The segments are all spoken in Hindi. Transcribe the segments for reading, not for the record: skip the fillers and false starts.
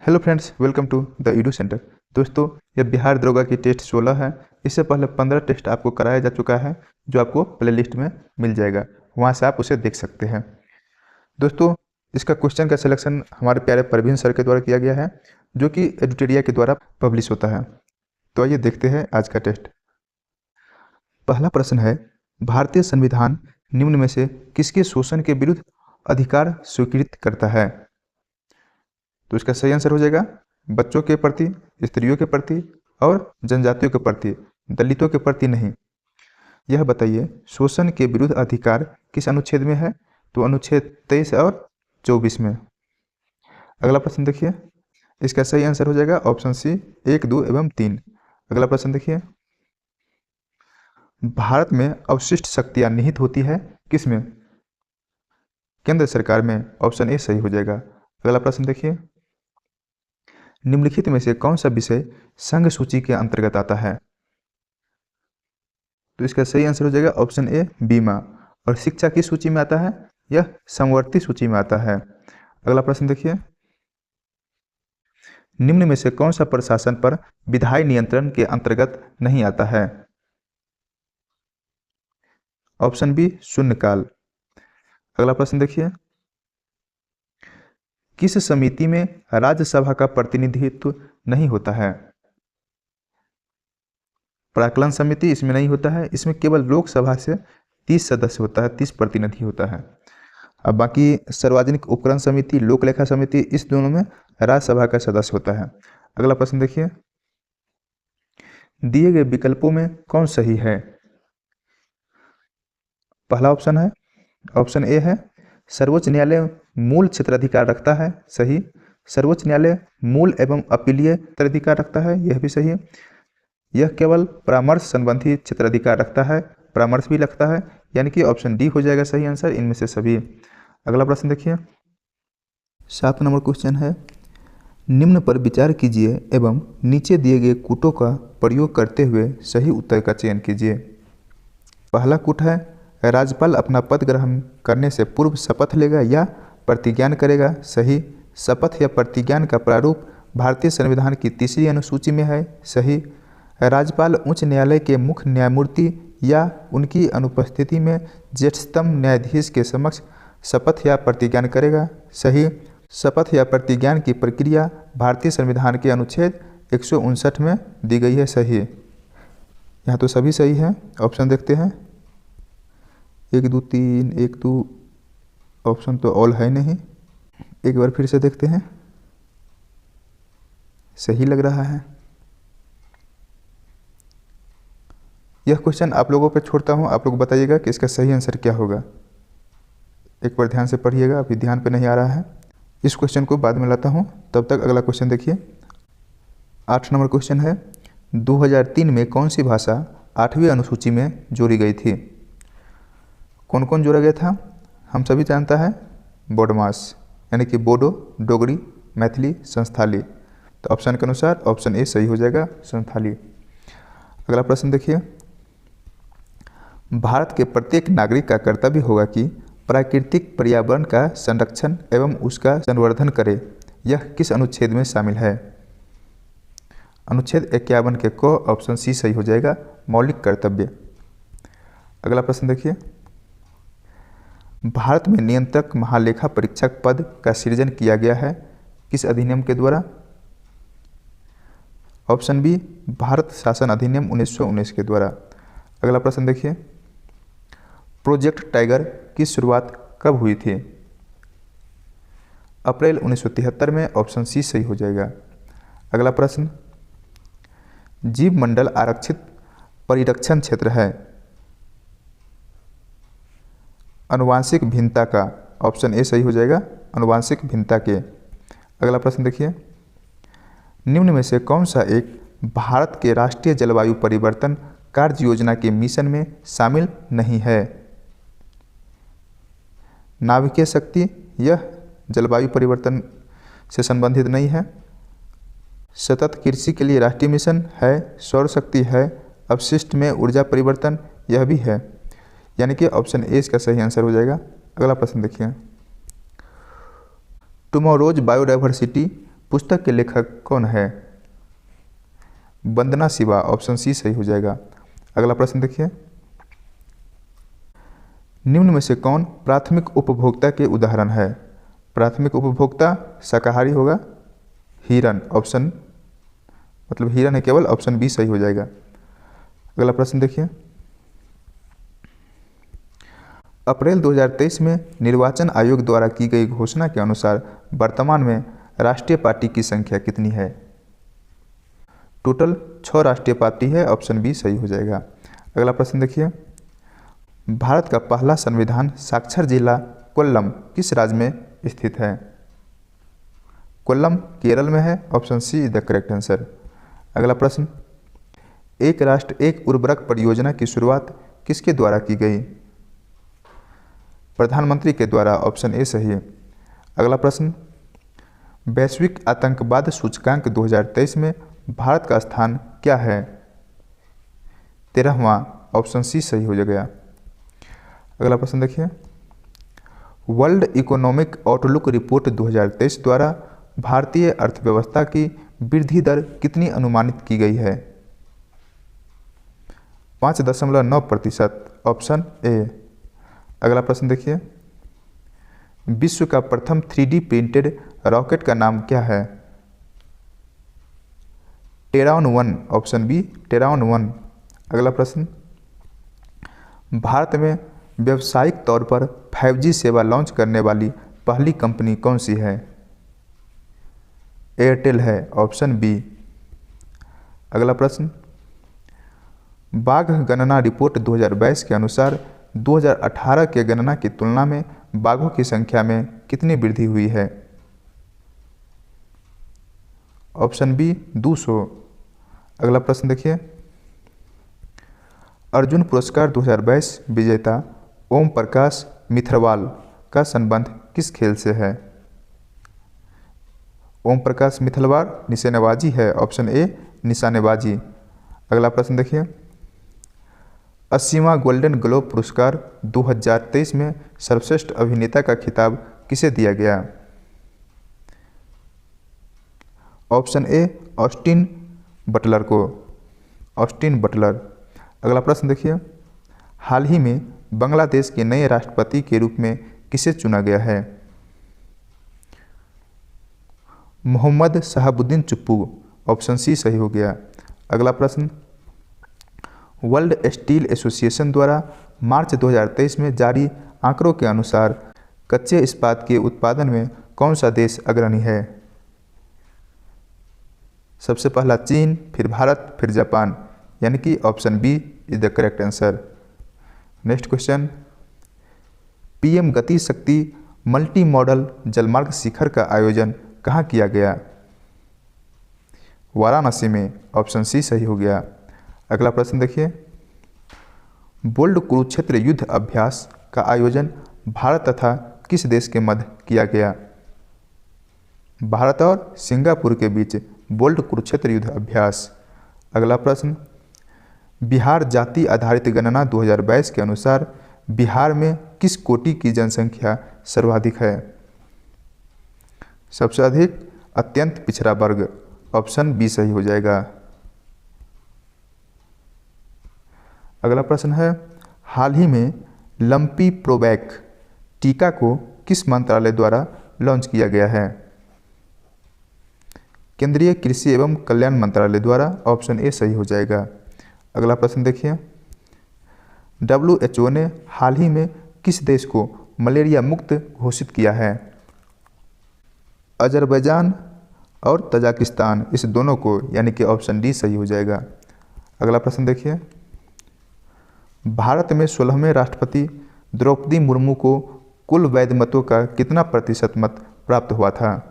Hello friends, welcome to the edu centre. दोस्तों, यह बिहार दरोगा की टेस्ट 16 है। इससे पहले 15 टेस्ट आपको कराया जा चुका है, जो आपको प्ले लिस्ट में मिल जाएगा। वहाँ से आप उसे देख सकते हैं। दोस्तों, इसका क्वेश्चन का सिलेक्शन हमारे प्यारे परवीन सर के द्वारा किया गया है, जो कि एडुटेरिया के द्वारा पब्लिश होता है। तो आइए देखते हैं आज का टेस्ट। पहला प्रश्न है, भारतीय संविधान निम्न में से किसके शोषण के विरुद्ध अधिकार स्वीकृत करता है? तो इसका सही आंसर हो जाएगा बच्चों के प्रति, स्त्रियों के प्रति और जनजातियों के प्रति, दलितों के प्रति नहीं। यह बताइए, शोषण के विरुद्ध अधिकार किस अनुच्छेद में है? तो अनुच्छेद 23 और 24 में। अगला प्रश्न देखिए, इसका सही आंसर हो जाएगा ऑप्शन सी 1, 2 एवं 3। अगला प्रश्न देखिए, भारत में अवशिष्ट शक्तियां निहित होती है किस में? केंद्र सरकार में। ऑप्शन ए सही हो जाएगा। अगला प्रश्न देखिए, निम्नलिखित में से कौन सा विषय संघ सूची के अंतर्गत आता है? तो इसका सही आंसर हो जाएगा ऑप्शन ए बीमा। और शिक्षा की सूची में आता है? यह समवर्ती सूची में आता है। अगला प्रश्न देखिए, निम्न में से कौन सा प्रशासन पर विधायी नियंत्रण के अंतर्गत नहीं आता है? ऑप्शन बी शून्यकाल। अगला प्रश्न देखिए, किस समिति में राज्यसभा का प्रतिनिधित्व नहीं होता है? प्राक्कलन समिति इसमें नहीं होता है। इसमें केवल लोकसभा से 30 सदस्य होता है, 30 प्रतिनिधि होता है। अब बाकी सार्वजनिक उपकरण समिति, लोक लेखा समिति, इस दोनों में राज्यसभा का सदस्य होता है। अगला प्रश्न देखिए, दिए गए विकल्पों में कौन सही है? पहला ऑप्शन है, ऑप्शन ए है, सर्वोच्च न्यायालय मूल क्षेत्राधिकार रखता है, सही। सर्वोच्च न्यायालय मूल एवं अपीलीय क्षेत्राधिकार रखता है, यह भी सही है। यह केवल परामर्श संबंधी क्षेत्राधिकार रखता है, परामर्श भी रखता है, यानी कि ऑप्शन डी हो जाएगा सही आंसर इनमें से सभी। अगला प्रश्न देखिए, 7 नंबर क्वेश्चन है, निम्न पर विचार कीजिए एवं नीचे दिए गए कूटों का प्रयोग करते हुए सही उत्तर का चयन कीजिए। पहला कूट है, राज्यपाल अपना पद ग्रहण करने से पूर्व शपथ लेगा या प्रतिज्ञान करेगा, सही। शपथ या प्रतिज्ञान का प्रारूप भारतीय संविधान की 3री अनुसूची में है, सही। राज्यपाल उच्च न्यायालय के मुख्य न्यायमूर्ति या उनकी अनुपस्थिति में ज्येष्ठतम न्यायाधीश के समक्ष शपथ या प्रतिज्ञान करेगा, सही। शपथ या प्रतिज्ञान की प्रक्रिया भारतीय संविधान के अनुच्छेद 159 में दी गई है, सही। यहाँ तो सभी सही है। ऑप्शन देखते हैं, 1, 2, 3, 1, 2, ऑप्शन तो ऑल है नहीं। एक बार फिर से देखते हैं, सही लग रहा है। यह क्वेश्चन आप लोगों पर छोड़ता हूँ, आप लोग बताइएगा कि इसका सही आंसर क्या होगा। एक बार ध्यान से पढ़िएगा, अभी ध्यान पे नहीं आ रहा है। इस क्वेश्चन को बाद में लाता हूँ, तब तक अगला क्वेश्चन देखिए। 8 नंबर क्वेश्चन है, 2003 में कौन सी भाषा 8वीं अनुसूची में जोड़ी गई थी? कौन कौन जोड़ा गया था? हम सभी जानता है, बोडमास, यानी कि बोडो, डोगरी, मैथिली, संस्थाली। तो ऑप्शन के अनुसार ऑप्शन ए सही हो जाएगा, संस्थाली। अगला प्रश्न देखिए, भारत के प्रत्येक नागरिक का कर्तव्य होगा कि प्राकृतिक पर्यावरण का संरक्षण एवं उसका संवर्धन करे। यह किस अनुच्छेद में शामिल है? अनुच्छेद 51 के को ऑप्शन सी सही हो जाएगा, मौलिक कर्तव्य। अगला प्रश्न देखिए, भारत में नियंत्रक महालेखा परीक्षक पद का सृजन किया गया है किस अधिनियम के द्वारा? ऑप्शन बी भारत शासन अधिनियम 1919 के द्वारा। अगला प्रश्न देखिए, प्रोजेक्ट टाइगर की शुरुआत कब हुई थी? अप्रैल 1973 में, ऑप्शन सी सही हो जाएगा। अगला प्रश्न, जीव मंडल आरक्षित परिरक्षण क्षेत्र है, अनुवांशिक भिन्नता का, ऑप्शन ए सही हो जाएगा, अनुवांशिक भिन्नता के। अगला प्रश्न देखिए, निम्न में से कौन सा एक भारत के राष्ट्रीय जलवायु परिवर्तन कार्य योजना के मिशन में शामिल नहीं है? नाभिकीय शक्ति, यह जलवायु परिवर्तन से संबंधित नहीं है। सतत कृषि के लिए राष्ट्रीय मिशन है, सौर शक्ति है, अपशिष्ट में ऊर्जा परिवर्तन, यह भी है, यानी कि ऑप्शन ए इसका सही आंसर हो जाएगा। अगला प्रश्न देखिए, टुमारोज बायोडाइवर्सिटी पुस्तक के लेखक कौन है? वंदना शिवा, ऑप्शन सी सही हो जाएगा। अगला प्रश्न देखिए, निम्न में से कौन प्राथमिक उपभोक्ता के उदाहरण है? प्राथमिक उपभोक्ता शाकाहारी होगा, हिरन, ऑप्शन मतलब हिरन है केवल, ऑप्शन बी सही हो जाएगा। अगला प्रश्न देखिए, अप्रैल 2023 में निर्वाचन आयोग द्वारा की गई घोषणा के अनुसार वर्तमान में राष्ट्रीय पार्टी की संख्या कितनी है? टोटल 6 राष्ट्रीय पार्टी है, ऑप्शन बी सही हो जाएगा। अगला प्रश्न देखिए, भारत का पहला संविधान साक्षर जिला कोल्लम किस राज्य में स्थित है? कोल्लम केरल में है, option C is the correct answer. अगला प्रश्न, एक राष्ट्र एक उर्वरक परियोजना की शुरुआत किसके द्वारा की गई? प्रधानमंत्री के द्वारा, ऑप्शन ए सही है। अगला प्रश्न, वैश्विक आतंकवाद सूचकांक 2023 में भारत का स्थान क्या है? 13वां, ऑप्शन सी सही हो जाएगा। अगला प्रश्न देखिए, वर्ल्ड इकोनॉमिक आउटलुक रिपोर्ट 2023 द्वारा भारतीय अर्थव्यवस्था की वृद्धि दर कितनी अनुमानित की गई है? 5.9%, ऑप्शन ए। अगला प्रश्न देखिए, विश्व का प्रथम 3D प्रिंटेड रॉकेट का नाम क्या है? Terran 1, option B Terran 1। अगला प्रश्न, भारत में व्यावसायिक तौर पर 5G सेवा लॉन्च करने वाली पहली कंपनी कौन सी है? एयरटेल है, ऑप्शन बी। अगला प्रश्न, बाघ गणना रिपोर्ट 2022 के अनुसार 2018 के गणना की तुलना में बाघों की संख्या में कितनी वृद्धि हुई है? Option B 200। अगला प्रश्न देखिए, अर्जुन पुरस्कार 2022 विजेता ओम प्रकाश मिथरवाल का संबंध किस खेल से है? ओम प्रकाश मिथलवाल निशानेबाजी है, ऑप्शन ए निशानेबाजी। अगला प्रश्न देखिए, 80वां गोल्डन ग्लोब पुरस्कार 2023 में सर्वश्रेष्ठ अभिनेता का खिताब किसे दिया गया? ऑप्शन ए ऑस्टिन बटलर को, ऑस्टिन बटलर। अगला प्रश्न देखिए, हाल ही में बांग्लादेश के नए राष्ट्रपति के रूप में किसे चुना गया है? मोहम्मद शहाबुद्दीन चुप्पू, ऑप्शन सी सही हो गया। अगला प्रश्न, वर्ल्ड स्टील एसोसिएशन द्वारा मार्च 2023 में जारी आंकड़ों के अनुसार कच्चे इस्पात के उत्पादन में कौन सा देश अग्रणी है? सबसे पहला चीन, फिर भारत, फिर जापान, यानी कि option B is the correct answer. Next question, PM Gati Shakti multi modal जलमार्ग शिखर का आयोजन कहाँ किया गया? वाराणसी में, ऑप्शन सी सही हो गया। अगला प्रश्न देखिए, बोल्ड कुरुक्षेत्र युद्ध अभ्यास का आयोजन भारत तथा किस देश के मध्य किया गया? भारत और सिंगापुर के बीच बोल्ड कुरुक्षेत्र युद्ध अभ्यास। अगला प्रश्न, बिहार जाति आधारित गणना 2022 के अनुसार बिहार में किस कोटि की जनसंख्या सर्वाधिक है? सबसे अधिक अत्यंत पिछड़ा वर्ग, ऑप्शन बी सही हो जाएगा। अगला प्रश्न है, हाल ही में लंपी प्रोबैक टीका को किस मंत्रालय द्वारा लॉन्च किया गया है? केंद्रीय कृषि एवं कल्याण मंत्रालय द्वारा, ऑप्शन ए सही हो जाएगा। अगला प्रश्न देखिए, WHO ने हाल ही में किस देश को मलेरिया मुक्त घोषित किया है? अजरबैजान और तजाकिस्तान, इस दोनों को, यानी कि ऑप्शन डी सही हो जाएगा। अगला प्रश्न देखिए, भारत में 16वें राष्ट्रपति द्रौपदी मुर्मू को कुल वैध मतों का कितना प्रतिशत मत प्राप्त हुआ था?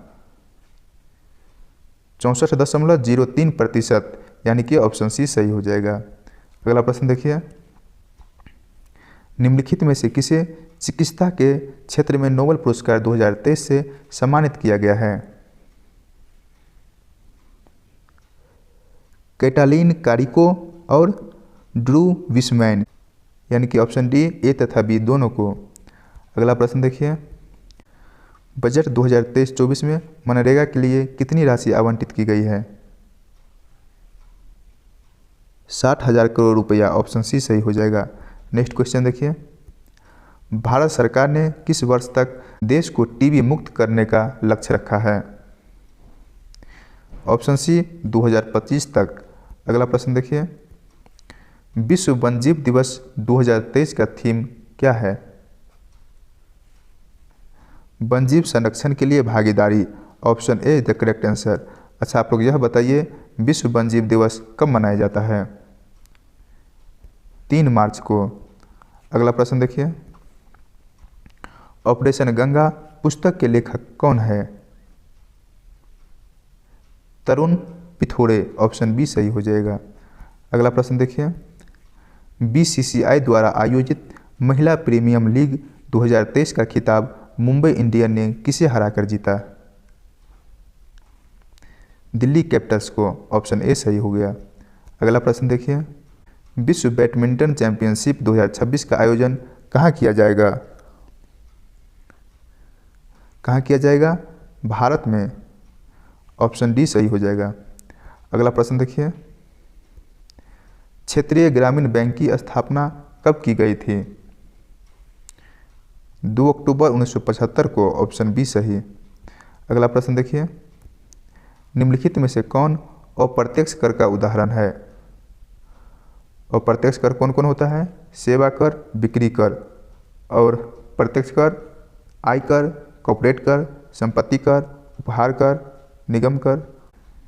64.03%, यानी कि ऑप्शन सी सही हो जाएगा। अगला प्रश्न देखिए, निम्नलिखित में से किसे चिकित्सा के क्षेत्र में नोबेल पुरस्कार 2023 से सम्मानित किया गया है? कैटालीन कारिको और ड्रू विस्मैन, यानी कि ऑप्शन डी ए तथा बी दोनों को। अगला प्रश्न देखिए, बजट 2023-24 में मनरेगा के लिए कितनी राशि आवंटित की गई है? 60,000 करोड़ रुपया। ऑप्शन सी सही हो जाएगा। नेक्स्ट क्वेश्चन देखिए, भारत सरकार ने किस वर्ष तक देश को टीबी मुक्त करने का लक्ष्य रखा है? ऑप्शन सी 2025 तक। अगला प्रश्न देखिए, विश्व वन्यजीव दिवस 2023 का थीम क्या है? वन्यजीव संरक्षण के लिए भागीदारी। Option A the correct answer. अच्छा, आप लोग यह बताइए विश्व वन्यजीव दिवस कब मनाया जाता है? 3 मार्च को। अगला प्रश्न देखिए, ऑपरेशन गंगा पुस्तक के लेखक कौन है? तरुण पिथोड़े। ऑप्शन बी सही हो जाएगा। अगला प्रश्न देखिए, बीसीसीआई द्वारा आयोजित महिला प्रीमियम लीग 2023 का खिताब मुंबई इंडियन ने किसे हराकर जीता? दिल्ली कैपिटल्स को। ऑप्शन ए सही हो गया। अगला प्रश्न देखिए, विश्व बैडमिंटन चैंपियनशिप 2026 का आयोजन कहाँ किया जाएगा? कहाँ किया जाएगा? भारत में। ऑप्शन डी सही हो जाएगा। अगला प्रश्न देखिए, क्षेत्रीय ग्रामीण बैंक की स्थापना कब की गई थी? 2 अक्टूबर 1975 को। ऑप्शन बी सही। अगला प्रश्न देखिए, निम्नलिखित में से कौन अप्रत्यक्ष कर का उदाहरण है? अप्रत्यक्ष कर कौन कौन होता है? सेवा कर, बिक्री कर। और प्रत्यक्ष कर आयकर, कॉर्पोरेट कर, संपत्ति कर, उपहार कर, निगम कर,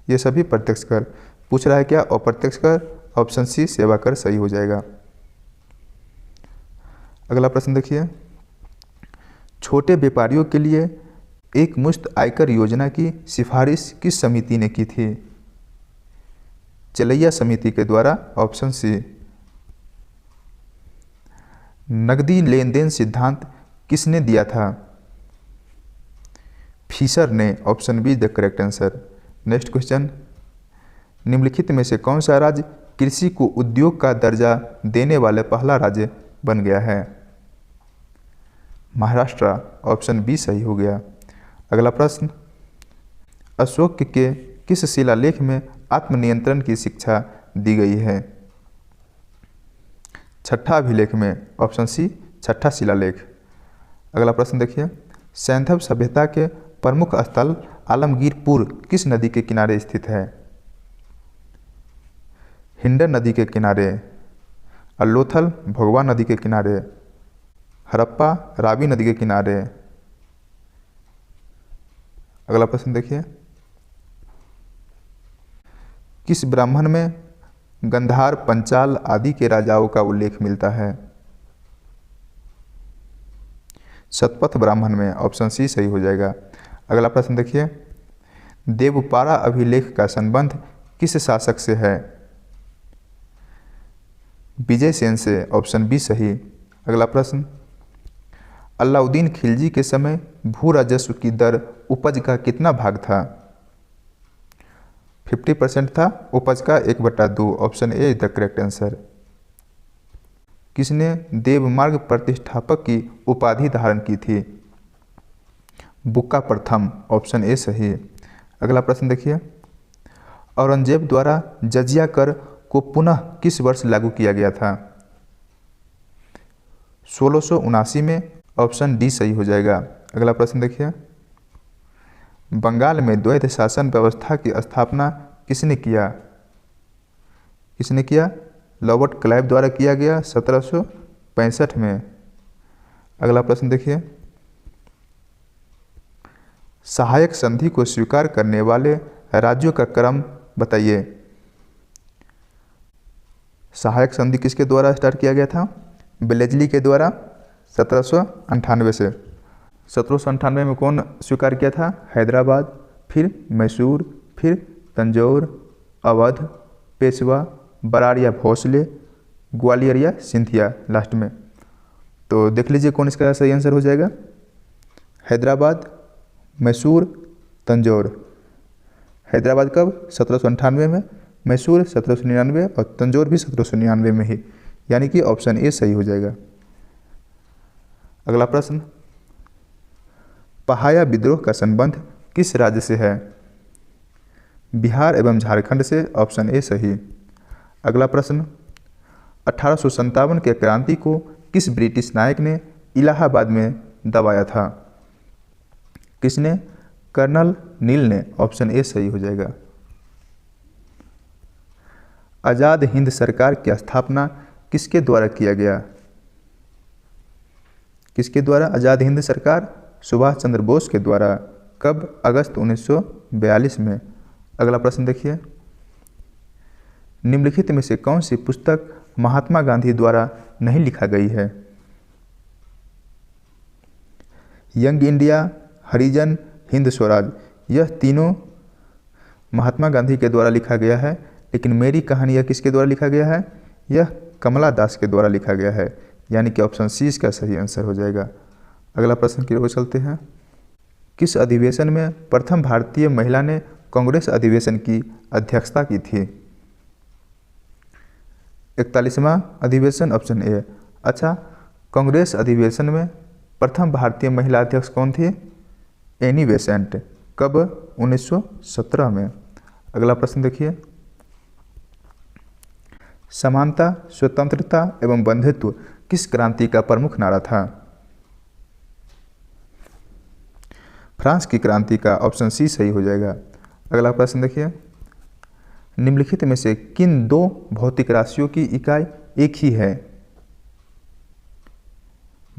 ये सभी प्रत्यक्ष कर। पूछ रहा है क्या? अप्रत्यक्ष कर। ऑप्शन सी सेवा कर सही हो जाएगा। अगला प्रश्न देखिए, छोटे व्यापारियों के लिए एक मुश्त आयकर योजना की सिफारिश किस समिति ने की थी? चलैया समिति के द्वारा। Option C. नकदी लेन देन सिद्धांत किसने दिया था? फिशर ने। Option B the correct answer. Next question, निम्नलिखित में से कौन सा राज्य कृषि को उद्योग का दर्जा देने वाले पहला राज्य बन गया है? महाराष्ट्र। ऑप्शन बी सही हो गया। अगला प्रश्न, अशोक के किस शिलालेख में आत्मनियंत्रण की शिक्षा दी गई है? छठा अभिलेख में। ऑप्शन सी छठा शिलालेख। अगला प्रश्न देखिए, सैंधव सभ्यता के प्रमुख स्थल आलमगीरपुर किस नदी के किनारे स्थित है? हिंडन नदी के किनारे, अल्लोथल भगवा नदी के किनारे, हड़प्पा रावी नदी के किनारे। अगला प्रश्न देखिए, किस ब्राह्मण में गंधार, पंचाल आदि के राजाओं का उल्लेख मिलता है? शतपथ ब्राह्मण में। ऑप्शन सी सही हो जाएगा। अगला प्रश्न देखिए, देवपारा अभिलेख का संबंध किस शासक से है? विजय सेन से। ऑप्शन बी सही। अगला प्रश्न, अलाउद्दीन खिलजी के समय भू राजस्व की दर उपज का कितना भाग था? 50% था। उपज का 1/2। Option A the correct answer. किसने देवमार्ग प्रतिष्ठापक की उपाधि धारण की थी? बुक्का प्रथम। ऑप्शन ए सही। अगला प्रश्न देखिए, औरंगजेब द्वारा जजिया कर को पुनः किस वर्ष लागू किया गया था? 1679 में। ऑप्शन डी सही हो जाएगा। अगला प्रश्न देखिए, बंगाल में द्वैध शासन व्यवस्था की स्थापना किसने किया? किसने किया? रॉबर्ट क्लाइव द्वारा किया गया 1765 में। अगला प्रश्न देखिए, सहायक संधि को स्वीकार करने वाले राज्यों का क्रम बताइए। सहायक संधि किसके द्वारा स्टार्ट किया गया था? वेलेस्ली के द्वारा 1798 से। 1798 में कौन स्वीकार किया था? हैदराबाद, फिर मैसूर, फिर तंजौर, अवध, पेशवा, बराड़ या भोसले, ग्वालियर या सिंधिया लास्ट में। तो देख लीजिए कौन इसका सही आंसर हो जाएगा। हैदराबाद, मैसूर, तंजौर। हैदराबाद कब? 1798 में, मैसूर 1799 और तंजौर भी 1799 में ही, यानी कि ऑप्शन ए सही हो जाएगा। अगला प्रश्न, पहाया विद्रोह का संबंध किस राज्य से है? बिहार एवं झारखंड से। ऑप्शन ए सही। अगला प्रश्न, 1857 के क्रांति को किस ब्रिटिश नायक ने इलाहाबाद में दबाया था? किसने? कर्नल नील ने। ऑप्शन ए सही हो जाएगा। आजाद हिंद सरकार की स्थापना किसके द्वारा किया गया? किसके द्वारा आजाद हिंद सरकार? सुभाष चंद्र बोस के द्वारा। कब? अगस्त 1942 में। अगला प्रश्न देखिए, निम्नलिखित में से कौन सी पुस्तक महात्मा गांधी द्वारा नहीं लिखा गई है? यंग इंडिया, हरिजन, हिंद स्वराज। यह तीनों महात्मा गांधी के द्वारा लिखा गया है, लेकिन मेरी कहानी यह किसके द्वारा लिखा गया है? यह कमला दास के द्वारा लिखा गया है, यानी कि ऑप्शन सी इसका सही आंसर हो जाएगा। अगला प्रश्न की ओर चलते हैं। किस अधिवेशन में प्रथम भारतीय महिला ने कांग्रेस अधिवेशन की अध्यक्षता की थी? 41वां अधिवेशन। Option A. अच्छा, कांग्रेस अधिवेशन में प्रथम भारतीय महिला अध्यक्ष कौन थी? Annie Besant. कब? 1917 में। अगला प्रश्न देखिए, समानता, स्वतंत्रता एवं बंधुत्व किस क्रांति का प्रमुख नारा था? फ्रांस की क्रांति का। ऑप्शन सी सही हो जाएगा। अगला प्रश्न देखिए, निम्नलिखित में से किन दो भौतिक राशियों की इकाई एक ही है?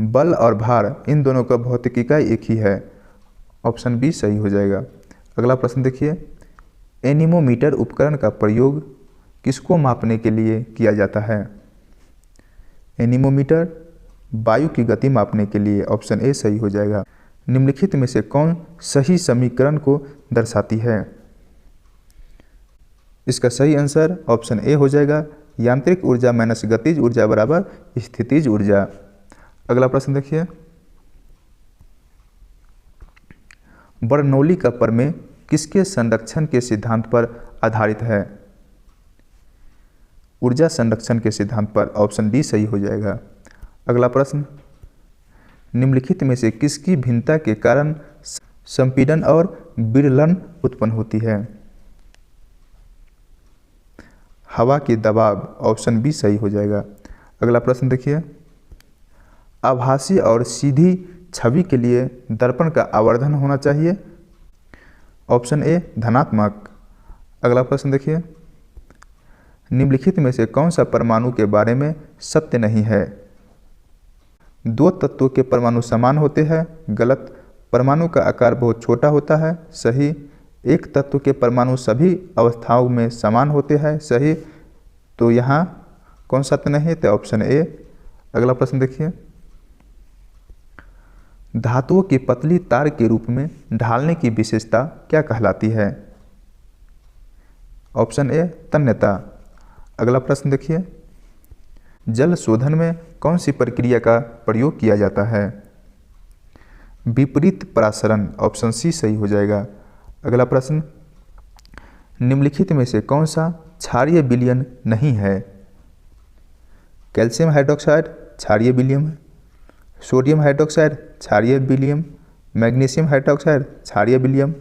बल और भार, इन दोनों का भौतिक इकाई एक ही है। ऑप्शन बी सही हो जाएगा। अगला प्रश्न देखिए, एनीमोमीटर उपकरण का प्रयोग किसको मापने के लिए किया जाता है? एनीमोमीटर वायु की गति मापने के लिए। ऑप्शन ए सही हो जाएगा। निम्नलिखित में से कौन सही समीकरण को दर्शाती है? इसका सही आंसर ऑप्शन ए हो जाएगा, यांत्रिक ऊर्जा माइनस गतिज ऊर्जा बराबर स्थितिज ऊर्जा। अगला प्रश्न देखिए, बर्नौली का प्रमेय किसके संरक्षण के सिद्धांत पर आधारित है? ऊर्जा संरक्षण के सिद्धांत पर। ऑप्शन डी सही हो जाएगा। अगला प्रश्न, निम्नलिखित में से किसकी भिन्नता के कारण संपीड़न और विरलन उत्पन्न होती है? हवा की दबाव। ऑप्शन बी सही हो जाएगा। अगला प्रश्न देखिए, आभासी और सीधी छवि के लिए दर्पण का आवर्धन होना चाहिए। ऑप्शन ए धनात्मक। अगला प्रश्न देखिए, निम्नलिखित में से कौन सा परमाणु के बारे में सत्य नहीं है? दो तत्वों के परमाणु समान होते हैं। गलत। परमाणु का आकार बहुत छोटा होता है। सही। एक तत्व के परमाणु सभी अवस्थाओं में समान होते हैं। सही। तो यहाँ कौन सा सत्य नहीं है? तो ऑप्शन ए। अगला प्रश्न देखिए, धातुओं की पतली तार के रूप में ढालने की विशेषता क्या कहलाती है? ऑप्शन ए तन्यता। अगला प्रश्न देखिए, जल शोधन में कौन सी प्रक्रिया का प्रयोग किया जाता है? विपरीत परासरण। ऑप्शन सी सही हो जाएगा। अगला प्रश्न, निम्नलिखित में से कौन सा क्षारीय विलयन नहीं है? कैल्शियम हाइड्रोक्साइड क्षारीय विलयन है, सोडियम हाइड्रोक्साइड क्षारीय विलयन, मैग्नीशियम हाइड्रोक्साइड क्षारीय विलयन,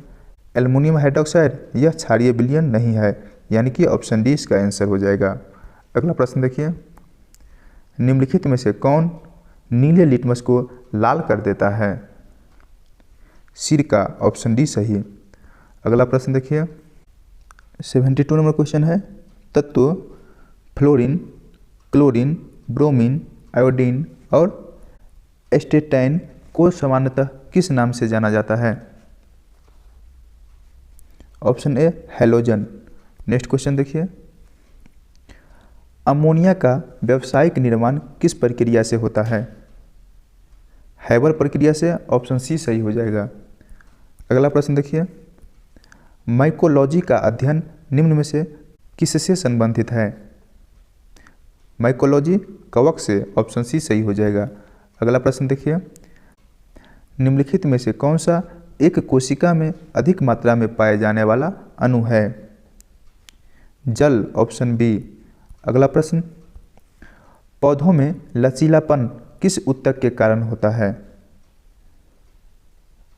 एल्युमिनियम हाइड्रोक्साइड यह क्षारीय विलयन नहीं है, यानी कि ऑप्शन डी इसका आंसर हो जाएगा। अगला प्रश्न देखिए, निम्नलिखित में से कौन नीले लिटमस को लाल कर देता है? सिरका। ऑप्शन डी सही। अगला प्रश्न देखिए, 72 नंबर क्वेश्चन है, तत्व फ्लोरीन, क्लोरीन, ब्रोमीन, आयोडीन और एस्टेटाइन को सामान्यतः किस नाम से जाना जाता है? Option A halogen. Next question देखिए, अमोनिया का व्यावसायिक निर्माण किस प्रक्रिया से होता है? हैबर प्रक्रिया से। ऑप्शन सी सही हो जाएगा। अगला प्रश्न देखिए, माइकोलॉजी का अध्ययन निम्न में से किससे संबंधित है? माइकोलॉजी कवक से। ऑप्शन सी सही हो जाएगा। अगला प्रश्न देखिए, निम्नलिखित में से कौन सा एक कोशिका में अधिक मात्रा में पाए जाने वाला अणु है? जल। Option B. अगला प्रश्न, पौधों में लचीलापन किस ऊतक के कारण होता है?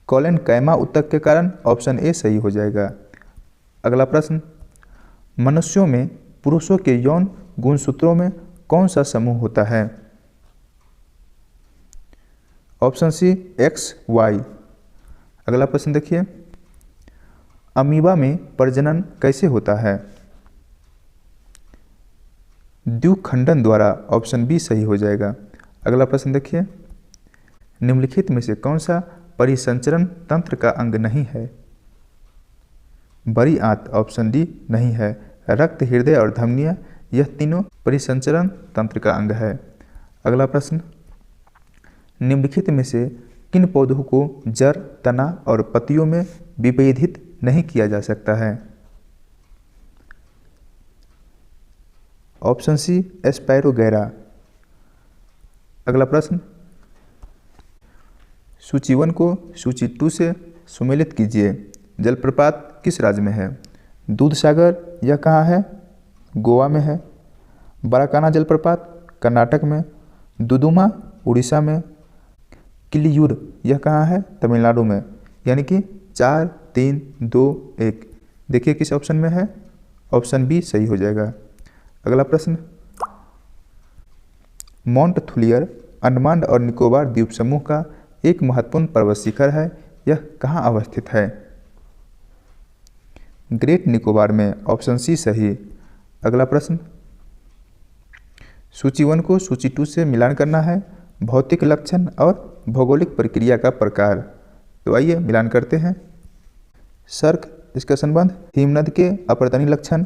कॉलन कैमा ऊतक के कारण, ऑप्शन ए सही हो जाएगा। अगला प्रश्न, मनुष्यों में पुरुषों के यौन गुणसूत्रों में कौन सा समूह होता है? Option C X Y. अगला प्रश्न देखिए, अमीबा में प्रजनन कैसे होता है? द्विखंडन द्वारा, ऑप्शन बी सही हो जाएगा। अगला प्रश्न देखिए, निम्नलिखित में से कौन सा परिसंचरण तंत्र का अंग नहीं है? बड़ी आंत, ऑप्शन डी नहीं है। रक्त, हृदय और धमनियां, यह तीनों परिसंचरण तंत्र का अंग है। अगला प्रश्न, निम्नलिखित में से किन पौधों को जड़, तना और पत्तियों में विभेदित नहीं किया जा सकता है? ऑप्शन सी एस्पैरोगैरा। अगला प्रश्न, सूची 1 को सूची 2 से सुमेलित कीजिए। जलप्रपात किस राज्य में है? दूधसागर, यह कहाँ है? गोवा में है। बराकाना जलप्रपात कर्नाटक में। दुदुमा उड़ीसा में। किलियूर, यह कहाँ है? तमिलनाडु में। यानी कि 4, 3, 2, 1। देखिए किस ऑप्शन में है? ऑप्शन बी सही हो जाएगा। अगला प्रश्न, माउंट थुलियर अंडमान और निकोबार द्वीप समूह का एक महत्वपूर्ण पर्वत शिखर है, यह कहाँ अवस्थित है? ग्रेट निकोबार में, ऑप्शन सी सही। अगला प्रश्न, सूची 1 को सूची 2 से मिलान करना है। भौतिक लक्षण और भौगोलिक प्रक्रिया का प्रकार। तो आइए मिलान करते हैं। सर्क, इसका संबंध हिमनद के अपर्दनी लक्षण।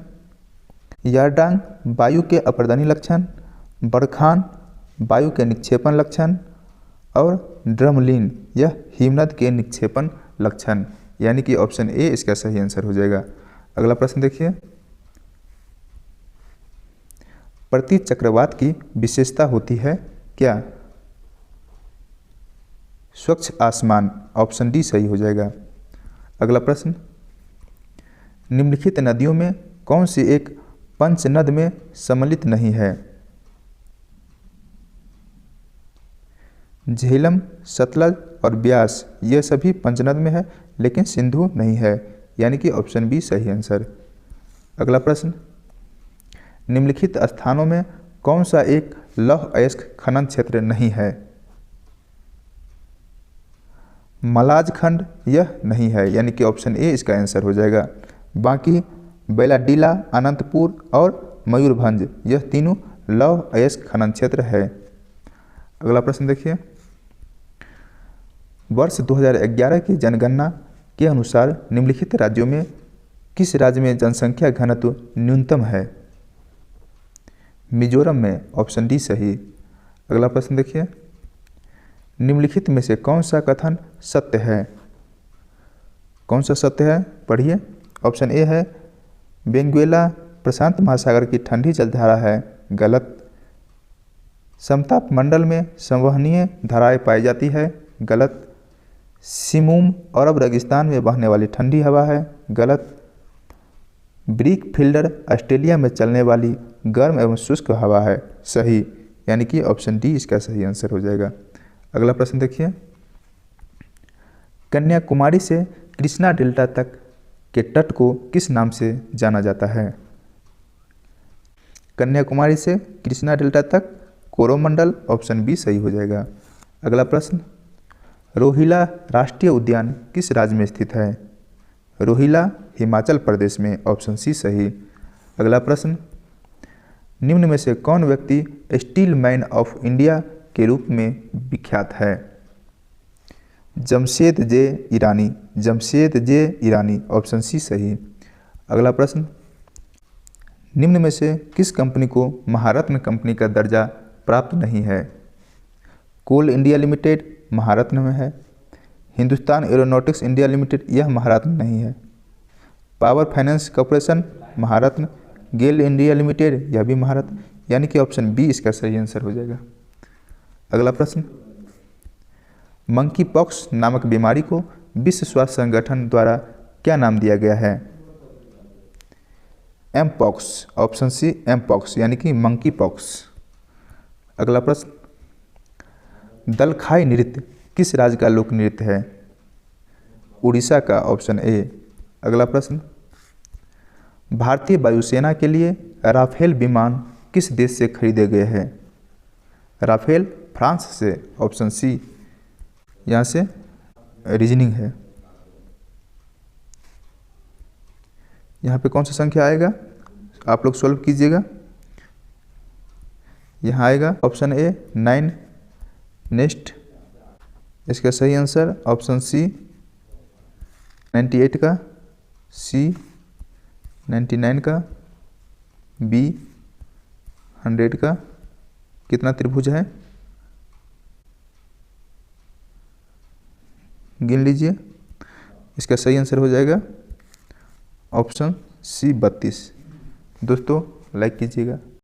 यारडांग, वायु के अपर्दनी लक्षण। बरखान, वायु के निक्षेपण लक्षण। और ड्रमलिन, यह हिमनद के निक्षेपण लक्षण। यानी कि ऑप्शन ए इसका सही आंसर हो जाएगा। अगला प्रश्न देखिए, प्रति चक्रवात की विशेषता होती है क्या? स्वच्छ आसमान, ऑप्शन डी सही हो जाएगा। अगला प्रश्न, निम्नलिखित नदियों में कौन सी एक पंचनद में सम्मिलित नहीं है? झेलम, सतलज और ब्यास, यह सभी पंचनद में है, लेकिन सिंधु नहीं है। यानी कि ऑप्शन बी सही आंसर। अगला प्रश्न, निम्नलिखित स्थानों में कौन सा एक लौह अयस्क खनन क्षेत्र नहीं है? मलाज खंड, यह नहीं है। यानी कि ऑप्शन ए इसका आंसर हो जाएगा। बाकी बेलाडीला, अनंतपुर और मयूरभंज, यह तीनों लौह अयस्क खनन क्षेत्र है। अगला प्रश्न देखिए, वर्ष 2011 की जनगणना के अनुसार निम्नलिखित राज्यों में किस राज्य में जनसंख्या घनत्व न्यूनतम है? मिजोरम में, ऑप्शन डी सही। अगला प्रश्न देखिए, निम्नलिखित में से कौन सा कथन सत्य है? कौन सा सत्य है? पढ़िए। ऑप्शन ए है वेनेजुएला प्रशांत महासागर की ठंडी जलधारा है, गलत। समताप मंडल में संवहनीय धाराएं पाई जाती है, गलत। सिमूम अरब रेगिस्तान में बहने वाली ठंडी हवा है, गलत। ब्रिक फील्डर ऑस्ट्रेलिया में चलने वाली गर्म एवं शुष्क हवा है, सही। यानी कि ऑप्शन डी इसका सही आंसर हो जाएगा। अगला प्रश्न देखिए, कन्याकुमारी से कृष्णा डेल्टा तक के तट को किस नाम से जाना जाता है? कन्याकुमारी से कृष्णा डेल्टा तक कोरोमंडल, ऑप्शन बी सही हो जाएगा। अगला प्रश्न, रोहिला राष्ट्रीय उद्यान किस राज्य में स्थित है? रोहिला हिमाचल प्रदेश में, ऑप्शन सी सही। अगला प्रश्न, निम्न में से कौन व्यक्ति स्टील मैन ऑफ इंडिया के रूप में विख्यात है? जमशेद जे ईरानी, जमशेद जे ईरानी, ऑप्शन सी सही। अगला प्रश्न, निम्न में से किस कंपनी को महारत्न कंपनी का दर्जा प्राप्त नहीं है? कोल इंडिया लिमिटेड महारत्न में है। हिंदुस्तान एरोनॉटिक्स इंडिया लिमिटेड, यह महारत्न नहीं है। पावर फाइनेंस कॉर्पोरेशन महारत्न। गेल इंडिया लिमिटेड, यह भी महारत्न। यानी कि ऑप्शन बी इसका सही आंसर हो जाएगा। अगला प्रश्न, मंकी पॉक्स नामक बीमारी को विश्व स्वास्थ्य संगठन द्वारा क्या नाम दिया गया है? M pox, option C M pox, यानी कि मंकी पॉक्स। अगला प्रश्न, दलखाई नृत्य किस राज्य का लोक नृत्य है? उड़ीसा का, ऑप्शन ए। अगला प्रश्न, भारतीय वायुसेना के लिए राफेल विमान किस देश से खरीदे गए हैं? राफेल फ्रांस से, ऑप्शन सी। यहाँ से रीजनिंग है। यहाँ पे कौन सा संख्या आएगा, आप लोग सॉल्व कीजिएगा। यहाँ आएगा ऑप्शन ए 9। नेक्स्ट, इसका सही आंसर ऑप्शन सी 98 का, सी 99 का, बी 100 का। कितना त्रिभुज है, गिन लीजिए। इसका सही आंसर हो जाएगा ऑप्शन सी 32। दोस्तों लाइक कीजिएगा।